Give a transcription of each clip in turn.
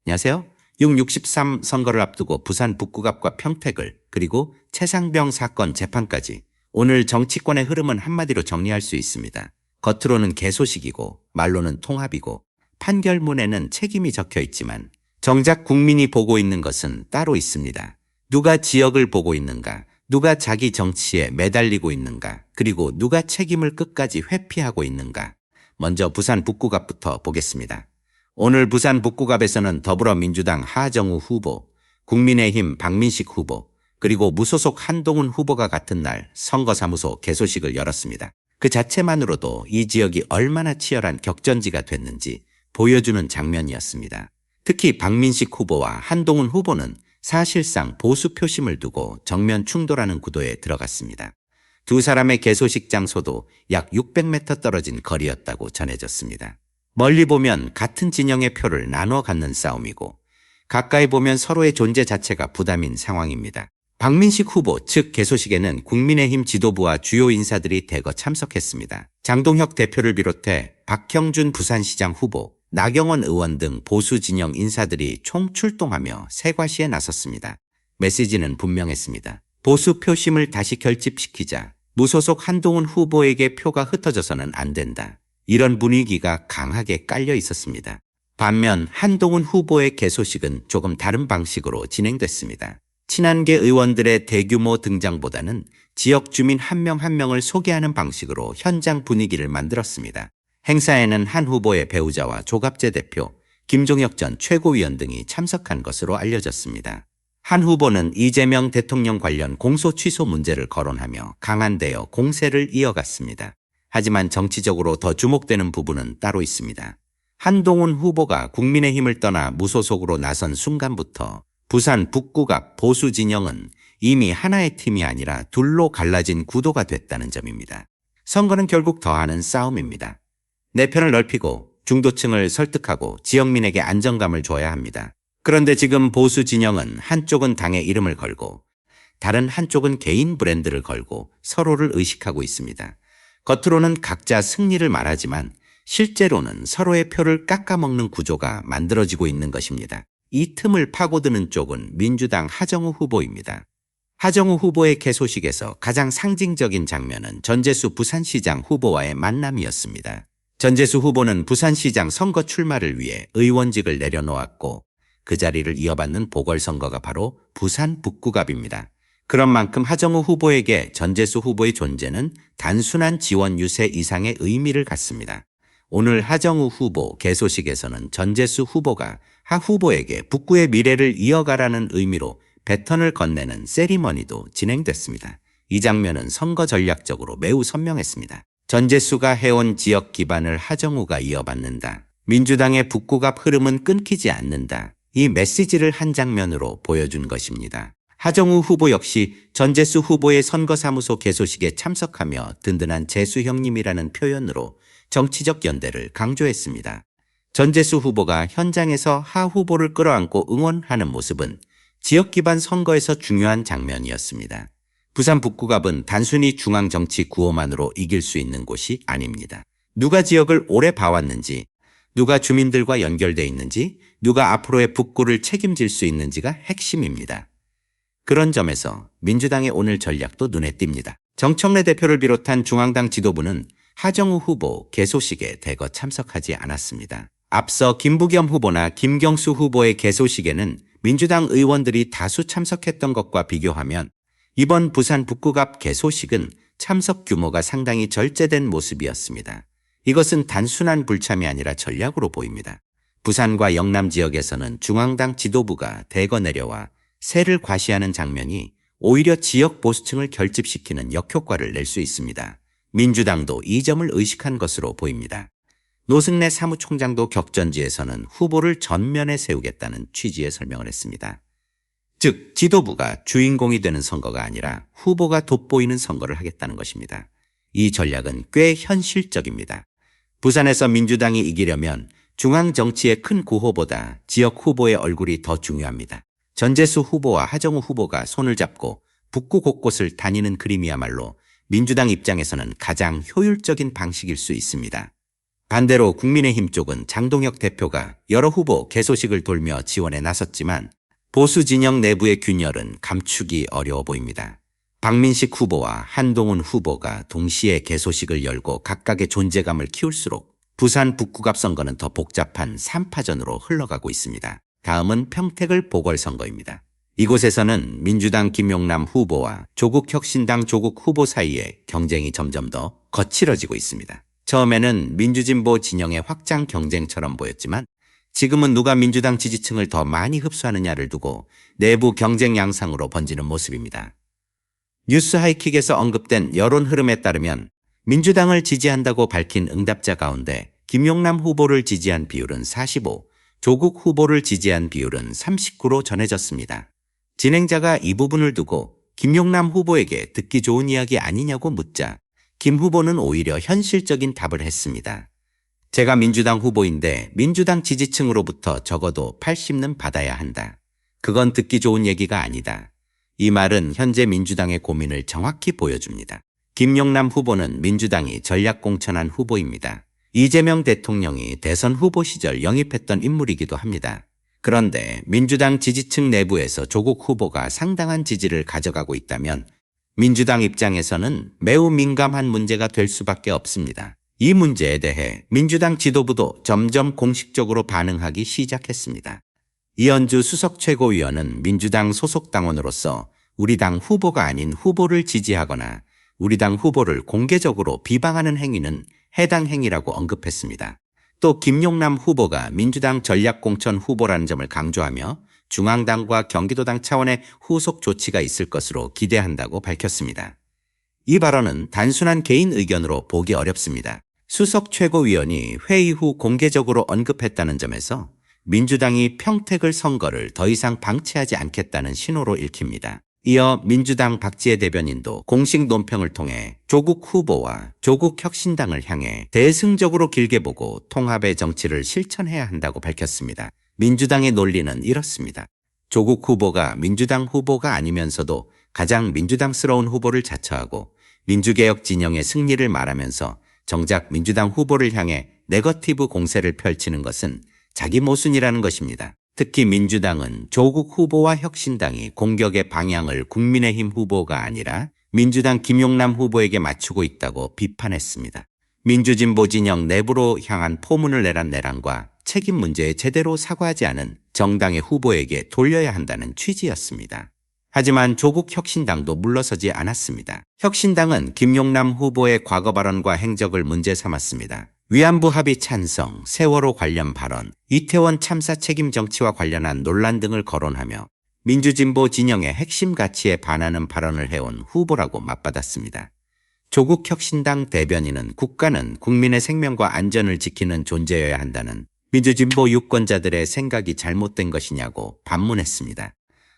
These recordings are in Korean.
안녕하세요. 6.63 선거를 앞두고 부산 북구갑과 평택을 그리고 최상병 사건 재판까지 오늘 정치권의 흐름은 한마디로 정리할 수 있습니다. 겉으로는 개소식이고 말로는 통합이고 판결문에는 책임이 적혀 있지만 정작 국민이 보고 있는 것은 따로 있습니다. 누가 지역을 보고 있는가, 누가 자기 정치에 매달리고 있는가, 그리고 누가 책임을 끝까지 회피하고 있는가. 먼저 부산 북구갑부터 보겠습니다. 오늘 부산 북구갑에서는 더불어민주당 하정우 후보, 국민의힘 박민식 후보, 그리고 무소속 한동훈 후보가 같은 날 선거사무소 개소식을 열었습니다. 그 자체만으로도 이 지역이 얼마나 치열한 격전지가 됐는지 보여주는 장면이었습니다. 특히 박민식 후보와 한동훈 후보는 사실상 보수 표심을 두고 정면 충돌하는 구도에 들어갔습니다. 두 사람의 개소식 장소도 약 600m 떨어진 거리였다고 전해졌습니다. 멀리 보면 같은 진영의 표를 나눠 갖는 싸움이고 가까이 보면 서로의 존재 자체가 부담인 상황입니다. 박민식 후보 측 개소식에는 국민의힘 지도부와 주요 인사들이 대거 참석했습니다. 장동혁 대표를 비롯해 박형준 부산시장 후보, 나경원 의원 등 보수 진영 인사들이 총출동하며 세과시에 나섰습니다. 메시지는 분명했습니다. 보수 표심을 다시 결집시키자. 무소속 한동훈 후보에게 표가 흩어져서는 안 된다. 이런 분위기가 강하게 깔려 있었습니다. 반면 한동훈 후보의 개소식은 조금 다른 방식으로 진행됐습니다. 친한계 의원들의 대규모 등장보다는 지역 주민 한 명 한 명을 소개하는 방식으로 현장 분위기를 만들었습니다. 행사에는 한 후보의 배우자와 조갑재 대표, 김종혁 전 최고위원 등이 참석한 것으로 알려졌습니다. 한 후보는 이재명 대통령 관련 공소 취소 문제를 거론하며 강한 대여 공세를 이어갔습니다. 하지만 정치적으로 더 주목되는 부분은 따로 있습니다. 한동훈 후보가 국민의힘을 떠나 무소속으로 나선 순간부터 부산 북구갑 보수 진영은 이미 하나의 팀이 아니라 둘로 갈라진 구도가 됐다는 점입니다. 선거는 결국 더하는 싸움입니다. 내 편을 넓히고 중도층을 설득하고 지역민에게 안정감을 줘야 합니다. 그런데 지금 보수 진영은 한쪽은 당의 이름을 걸고 다른 한쪽은 개인 브랜드를 걸고 서로를 의식하고 있습니다. 겉으로는 각자 승리를 말하지만 실제로는 서로의 표를 깎아먹는 구조가 만들어지고 있는 것입니다. 이 틈을 파고드는 쪽은 민주당 하정우 후보입니다. 하정우 후보의 개소식에서 가장 상징적인 장면은 전재수 부산시장 후보와의 만남이었습니다. 전재수 후보는 부산시장 선거 출마를 위해 의원직을 내려놓았고 그 자리를 이어받는 보궐선거가 바로 부산 북구갑입니다. 그런 만큼 하정우 후보에게 전재수 후보의 존재는 단순한 지원 유세 이상의 의미를 갖습니다. 오늘 하정우 후보 개소식에서는 전재수 후보가 하 후보에게 북구의 미래를 이어가라는 의미로 배턴을 건네는 세리머니도 진행됐습니다. 이 장면은 선거 전략적으로 매우 선명했습니다. 전재수가 해온 지역 기반을 하정우가 이어받는다. 민주당의 북구갑 흐름은 끊기지 않는다. 이 메시지를 한 장면으로 보여준 것입니다. 하정우 후보 역시 전재수 후보의 선거사무소 개소식에 참석하며 든든한 재수 형님이라는 표현으로 정치적 연대를 강조했습니다. 전재수 후보가 현장에서 하 후보를 끌어안고 응원하는 모습은 지역 기반 선거에서 중요한 장면이었습니다. 부산 북구갑은 단순히 중앙정치 구호만으로 이길 수 있는 곳이 아닙니다. 누가 지역을 오래 봐왔는지, 누가 주민들과 연결돼 있는지, 누가 앞으로의 북구를 책임질 수 있는지가 핵심입니다. 그런 점에서 민주당의 오늘 전략도 눈에 띕니다. 정청래 대표를 비롯한 중앙당 지도부는 하정우 후보 개소식에 대거 참석하지 않았습니다. 앞서 김부겸 후보나 김경수 후보의 개소식에는 민주당 의원들이 다수 참석했던 것과 비교하면 이번 부산 북구갑 개소식은 참석 규모가 상당히 절제된 모습이었습니다. 이것은 단순한 불참이 아니라 전략으로 보입니다. 부산과 영남 지역에서는 중앙당 지도부가 대거 내려와 세를 과시하는 장면이 오히려 지역 보수층을 결집시키는 역효과를 낼 수 있습니다. 민주당도 이 점을 의식한 것으로 보입니다. 노승래 사무총장도 격전지에서는 후보를 전면에 세우겠다는 취지의 설명을 했습니다. 즉 지도부가 주인공이 되는 선거가 아니라 후보가 돋보이는 선거를 하겠다는 것입니다. 이 전략은 꽤 현실적입니다. 부산에서 민주당이 이기려면 중앙 정치의 큰 구호보다 지역 후보의 얼굴이 더 중요합니다. 전재수 후보와 하정우 후보가 손을 잡고 북구 곳곳을 다니는 그림이야말로 민주당 입장에서는 가장 효율적인 방식일 수 있습니다. 반대로 국민의힘 쪽은 장동혁 대표가 여러 후보 개소식을 돌며 지원에 나섰지만 보수 진영 내부의 균열은 감추기 어려워 보입니다. 박민식 후보와 한동훈 후보가 동시에 개소식을 열고 각각의 존재감을 키울수록 부산 북구갑 선거는 더 복잡한 3파전으로 흘러가고 있습니다. 다음은 평택을 보궐선거입니다. 이곳에서는 민주당 김용남 후보와 조국혁신당 조국 후보 사이의 경쟁이 점점 더 거칠어지고 있습니다. 처음에는 민주진보 진영의 확장 경쟁처럼 보였지만 지금은 누가 민주당 지지층을 더 많이 흡수하느냐를 두고 내부 경쟁 양상으로 번지는 모습입니다. 뉴스 하이킥에서 언급된 여론 흐름에 따르면 민주당을 지지한다고 밝힌 응답자 가운데 김용남 후보를 지지한 비율은 45, 조국 후보를 지지한 비율은 39로 전해졌습니다. 진행자가 이 부분을 두고 김용남 후보에게 듣기 좋은 이야기 아니냐고 묻자 김 후보는 오히려 현실적인 답을 했습니다. 제가 민주당 후보인데 민주당 지지층으로부터 적어도 80는 받아야 한다. 그건 듣기 좋은 얘기가 아니다. 이 말은 현재 민주당의 고민을 정확히 보여줍니다. 김용남 후보는 민주당이 전략 공천한 후보입니다. 이재명 대통령이 대선 후보 시절 영입했던 인물이기도 합니다. 그런데 민주당 지지층 내부에서 조국 후보가 상당한 지지를 가져가고 있다면 민주당 입장에서는 매우 민감한 문제가 될 수밖에 없습니다. 이 문제에 대해 민주당 지도부도 점점 공식적으로 반응하기 시작했습니다. 이현주 수석 최고위원은 민주당 소속 당원으로서 우리 당 후보가 아닌 후보를 지지하거나 우리 당 후보를 공개적으로 비방하는 행위는 해당 행위라고 언급했습니다. 또 김용남 후보가 민주당 전략공천 후보라는 점을 강조하며 중앙당과 경기도당 차원의 후속 조치가 있을 것으로 기대한다고 밝혔습니다. 이 발언은 단순한 개인 의견으로 보기 어렵습니다. 수석 최고위원이 회의 후 공개적으로 언급했다는 점에서 민주당이 평택을 선거를 더 이상 방치하지 않겠다는 신호로 읽힙니다. 이어 민주당 박지혜 대변인도 공식 논평을 통해 조국 후보와 조국 혁신당을 향해 대승적으로 길게 보고 통합의 정치를 실천해야 한다고 밝혔습니다. 민주당의 논리는 이렇습니다. 조국 후보가 민주당 후보가 아니면서도 가장 민주당스러운 후보를 자처하고 민주개혁 진영의 승리를 말하면서 정작 민주당 후보를 향해 네거티브 공세를 펼치는 것은 자기 모순이라는 것입니다. 특히 민주당은 조국 후보와 혁신당이 공격의 방향을 국민의힘 후보가 아니라 민주당 김용남 후보에게 맞추고 있다고 비판했습니다. 민주진보 진영 내부로 향한 포문을 내란 내란과 책임 문제에 제대로 사과하지 않은 정당의 후보에게 돌려야 한다는 취지였습니다. 하지만 조국 혁신당도 물러서지 않았습니다. 혁신당은 김용남 후보의 과거 발언과 행적을 문제 삼았습니다. 위안부 합의 찬성, 세월호 관련 발언, 이태원 참사 책임 정치와 관련한 논란 등을 거론하며 민주진보 진영의 핵심 가치에 반하는 발언을 해온 후보라고 맞받았습니다. 조국 혁신당 대변인은 국가는 국민의 생명과 안전을 지키는 존재여야 한다는 민주진보 유권자들의 생각이 잘못된 것이냐고 반문했습니다.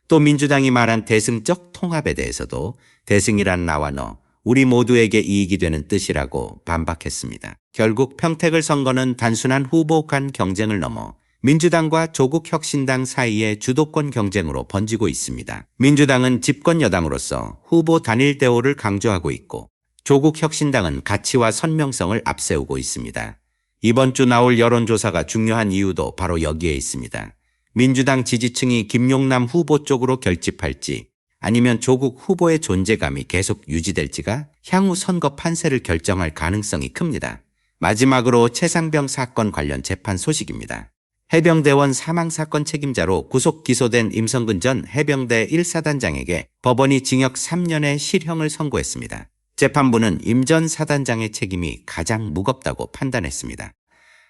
또 민주당이 말한 대승적 통합에 대해서도 대승이란 나와 너, 우리 모두에게 이익이 되는 뜻이라고 반박했습니다. 결국 평택을 선거는 단순한 후보 간 경쟁을 넘어 민주당과 조국혁신당 사이의 주도권 경쟁으로 번지고 있습니다. 민주당은 집권 여당으로서 후보 단일 대우를 강조하고 있고 조국혁신당은 가치와 선명성을 앞세우고 있습니다. 이번 주 나올 여론조사가 중요한 이유도 바로 여기에 있습니다. 민주당 지지층이 김용남 후보 쪽으로 결집할지 아니면 조국 후보의 존재감이 계속 유지될지가 향후 선거 판세를 결정할 가능성이 큽니다. 마지막으로 최상병 사건 관련 재판 소식입니다. 해병대원 사망사건 책임자로 구속 기소된 임성근 전 해병대 1사단장에게 법원이 징역 3년의 실형을 선고했습니다. 재판부는 임 전 사단장의 책임이 가장 무겁다고 판단했습니다.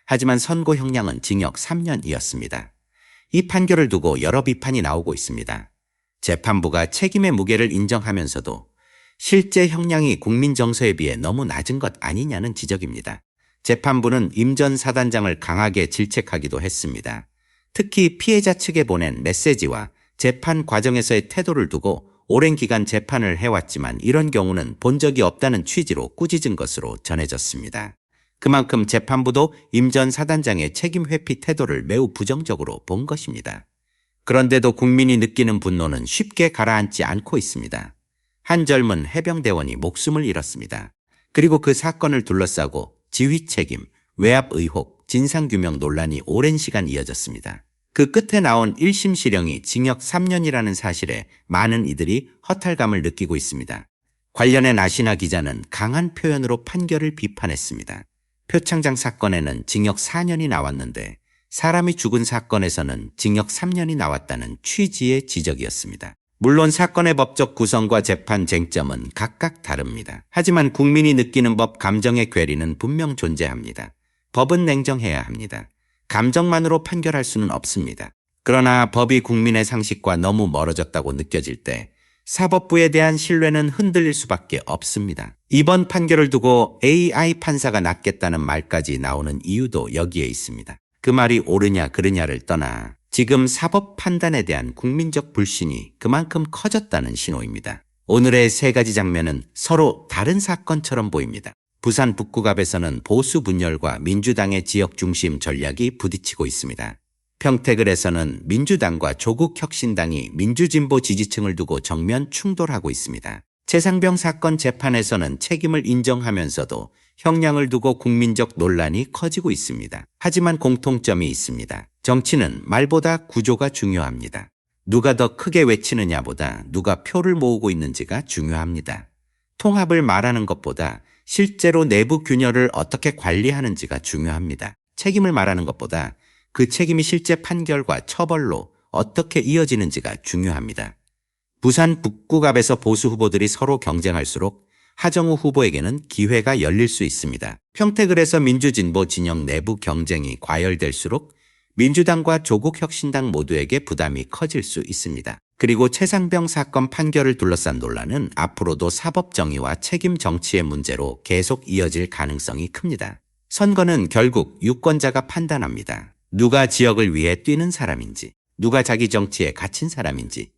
하지만 선고 형량은 징역 3년이었습니다. 이 판결을 두고 여러 비판이 나오고 있습니다. 재판부가 책임의 무게를 인정하면서도 실제 형량이 국민 정서에 비해 너무 낮은 것 아니냐는 지적입니다. 재판부는 임 전 사단장을 강하게 질책하기도 했습니다. 특히 피해자 측에 보낸 메시지와 재판 과정에서의 태도를 두고 오랜 기간 재판을 해왔지만 이런 경우는 본 적이 없다는 취지로 꾸짖은 것으로 전해졌습니다. 그만큼 재판부도 임 전 사단장의 책임 회피 태도를 매우 부정적으로 본 것입니다. 그런데도 국민이 느끼는 분노는 쉽게 가라앉지 않고 있습니다. 한 젊은 해병대원이 목숨을 잃었습니다. 그리고 그 사건을 둘러싸고 지휘 책임, 외압 의혹, 진상규명 논란이 오랜 시간 이어졌습니다. 그 끝에 나온 1심 실형이 징역 3년이라는 사실에 많은 이들이 허탈감을 느끼고 있습니다. 관련해 나시나 기자는 강한 표현으로 판결을 비판했습니다. 표창장 사건에는 징역 4년이 나왔는데 사람이 죽은 사건에서는 징역 3년이 나왔다는 취지의 지적이었습니다. 물론 사건의 법적 구성과 재판 쟁점은 각각 다릅니다. 하지만 국민이 느끼는 법 감정의 괴리는 분명 존재합니다. 법은 냉정해야 합니다. 감정만으로 판결할 수는 없습니다. 그러나 법이 국민의 상식과 너무 멀어졌다고 느껴질 때 사법부에 대한 신뢰는 흔들릴 수밖에 없습니다. 이번 판결을 두고 AI 판사가 낫겠다는 말까지 나오는 이유도 여기에 있습니다. 그 말이 옳으냐 그르냐를 떠나 지금 사법 판단에 대한 국민적 불신이 그만큼 커졌다는 신호입니다. 오늘의 세 가지 장면은 서로 다른 사건처럼 보입니다. 부산 북구갑에서는 보수 분열과 민주당의 지역 중심 전략이 부딪히고 있습니다. 평택을에서는 민주당과 조국혁신당이 민주진보 지지층을 두고 정면 충돌하고 있습니다. 최상병 사건 재판에서는 책임을 인정하면서도 형량을 두고 국민적 논란이 커지고 있습니다. 하지만 공통점이 있습니다. 정치는 말보다 구조가 중요합니다. 누가 더 크게 외치느냐보다 누가 표를 모으고 있는지가 중요합니다. 통합을 말하는 것보다 실제로 내부 균열을 어떻게 관리하는지가 중요합니다. 책임을 말하는 것보다 그 책임이 실제 판결과 처벌로 어떻게 이어지는지가 중요합니다. 부산 북구갑에서 보수 후보들이 서로 경쟁할수록 하정우 후보에게는 기회가 열릴 수 있습니다. 평택을에서 민주진보 진영 내부 경쟁이 과열될수록 민주당과 조국혁신당 모두에게 부담이 커질 수 있습니다. 그리고 최상병 사건 판결을 둘러싼 논란은 앞으로도 사법정의와 책임 정치의 문제로 계속 이어질 가능성이 큽니다. 선거는 결국 유권자가 판단합니다. 누가 지역을 위해 뛰는 사람인지, 누가 자기 정치에 갇힌 사람인지,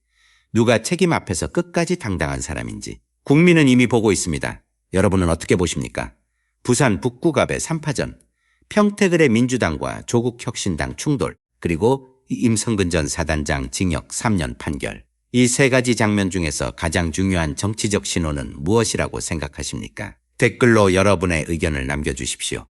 누가 책임 앞에서 끝까지 당당한 사람인지 국민은 이미 보고 있습니다. 여러분은 어떻게 보십니까? 부산 북구갑의 3파전, 평택을의 민주당과 조국혁신당 충돌, 그리고 임성근 전 사단장 징역 3년 판결. 이 세 가지 장면 중에서 가장 중요한 정치적 신호는 무엇이라고 생각하십니까? 댓글로 여러분의 의견을 남겨주십시오.